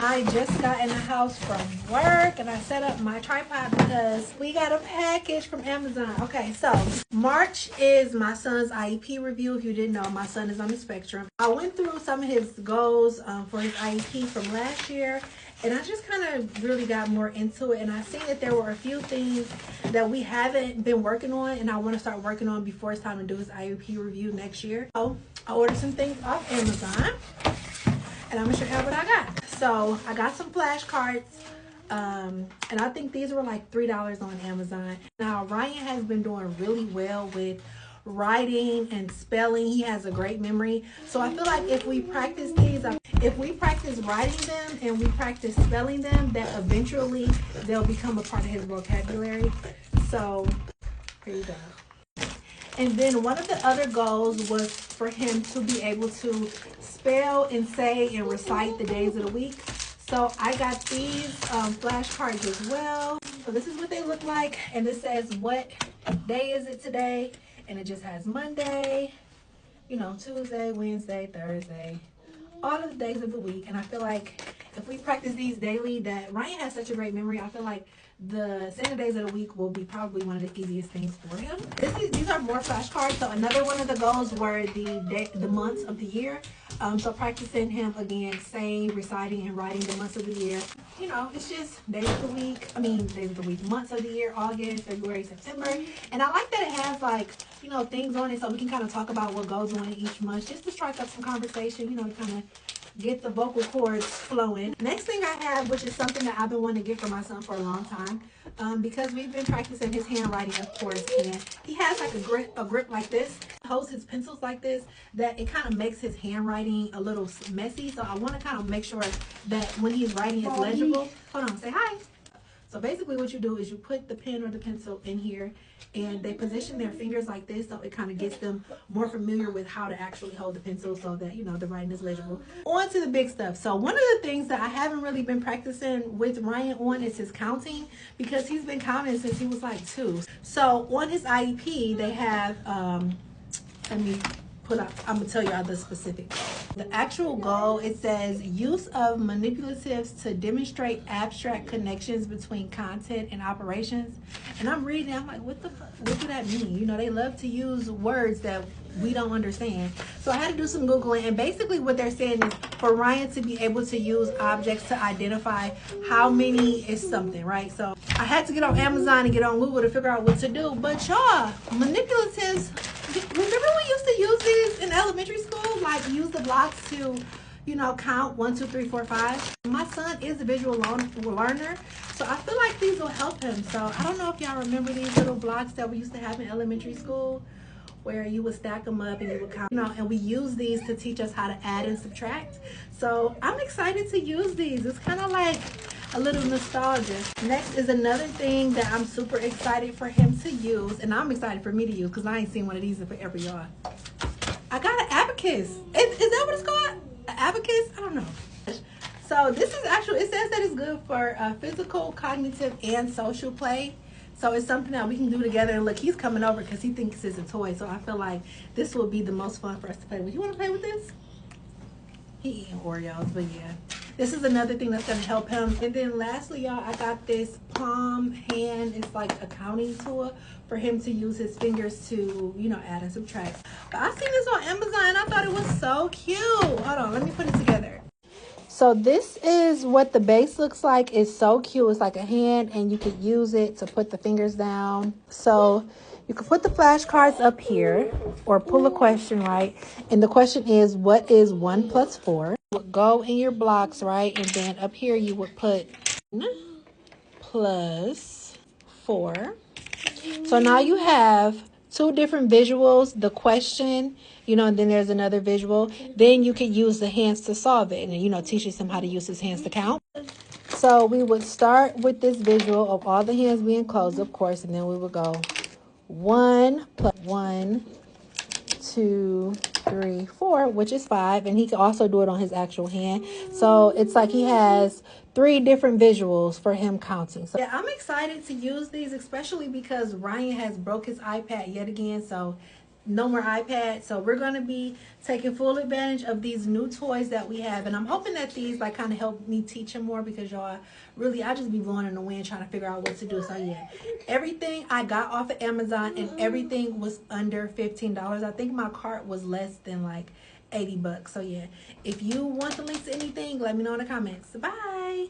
I just got in the house from work and I set up my tripod because we got a package from Amazon. Okay, so March is my son's IEP review. If you didn't know, my son is on the spectrum. I went through some of his goals for his IEP from last year, and I just kind of really got more into it, and I seen that there were a few things that we haven't been working on and I want to start working on before it's time to do his IEP review next year. So I ordered some things off Amazon, and I'm gonna show you what I got. So I got some flashcards, and I think these were like $3 on Amazon. Now Ryan has been doing really well with writing and spelling. He has a great memory, so I feel like if we practice these, if we practice writing them and we practice spelling them, that eventually they'll become a part of his vocabulary. So here you go. And then one of the other goals was for him to be able to spell and say and recite the days of the week. So I got these flashcards as well. So this is what they look like, and it says what day is it today, and it just has Monday, you know, Tuesday, Wednesday, Thursday, all of the days of the week. And I feel like if we practice these daily, that Ryan has such a great memory, I feel like the saying days of the week will be probably one of the easiest things for him. These are more flashcards. So another one of the goals were the months of the year. So practicing him again, saying, reciting, and writing the months of the year. You know, it's just days of the week. Days of the week, months of the year: August, February, September. And I like that it has, like, you know, things on it so we can kind of talk about what goes on in each month, just to strike up some conversation. You know, to kind of get the vocal cords flowing. Next thing I have, which is something that I've been wanting to get for my son for a long time, because we've been practicing his handwriting, of course, and he has like a grip like this, holds his pencils like this, that it kind of makes his handwriting a little messy. So I want to kind of make sure that when he's writing, it's legible. Hold on, say hi. So basically what you do is you put the pen or the pencil in here, and they position their fingers like this, so it kind of gets them more familiar with how to actually hold the pencil so that, you know, the writing is legible. On to the big stuff. So one of the things that I haven't really been practicing with Ryan on is his counting, because he's been counting since he was like 2. So on his IEP, they have, let me put up, I'm gonna tell y'all the specific goal. The actual goal, it says use of manipulatives to demonstrate abstract connections between content and operations. And I'm reading, I'm like, what do that mean? You know, they love to use words that we don't understand. So I had to do some Googling, and basically what they're saying is for Ryan to be able to use objects to identify how many is something, right? So I had to get on Amazon and get on Google to figure out what to do. But y'all, manipulatives, remember we used to use these in elementary school? Like use the blocks to, you know, count 1, 2, 3, 4, 5. My son is a visual learner, so I feel like these will help him. So I don't know if y'all remember these little blocks that we used to have in elementary school, where you would stack them up and you would count, you know, and we use these to teach us how to add and subtract. So I'm excited to use these. It's kind of like a little nostalgia. Next is another thing that I'm super excited for him to use, and I'm excited for me to use because I ain't seen one of these in forever, y'all. I got an abacus. Is that what it's called? An abacus? I don't know. So this is actually, it says that it's good for physical, cognitive, and social play. So it's something that we can do together. And look, he's coming over because he thinks it's a toy. So I feel like this will be the most fun for us to play with. You want to play with this? He eating Oreos, but yeah. This is another thing that's going to help him. And then lastly, y'all, I got this palm hand. It's like a counting tool for him to use his fingers to, you know, add and subtract. But I seen this on Amazon and I thought it was so cute. Hold on, let me put it together. So this is what the base looks like. It's so cute. It's like a hand, and you could use it to put the fingers down. So you can put the flashcards up here or pull a question, right? And the question is, what is 1 plus 4? You would go in your blocks, right? And then up here you would put 1 plus 4. So now you have 2 different visuals, the question, you know, and then there's another visual. Then you can use the hands to solve it, and, you know, teaches him how to use his hands to count. So we would start with this visual of all the hands being closed, of course, and then we would go 1 plus 1, 2, 3, 4, which is 5. And he can also do it on his actual hand. So it's like he has 3 different visuals for him counting. So yeah, I'm excited to use these, especially because Ryan has broke his iPad yet again. So no more iPad. So we're going to be taking full advantage of these new toys that we have. And I'm hoping that these like kind of help me teach him more, because y'all, really, I just be blowing in the wind trying to figure out what to do. So yeah, everything I got off of Amazon, and everything was under $15. I think my cart was less than like $80. So yeah, if you want the links to anything, let me know in the comments. Bye.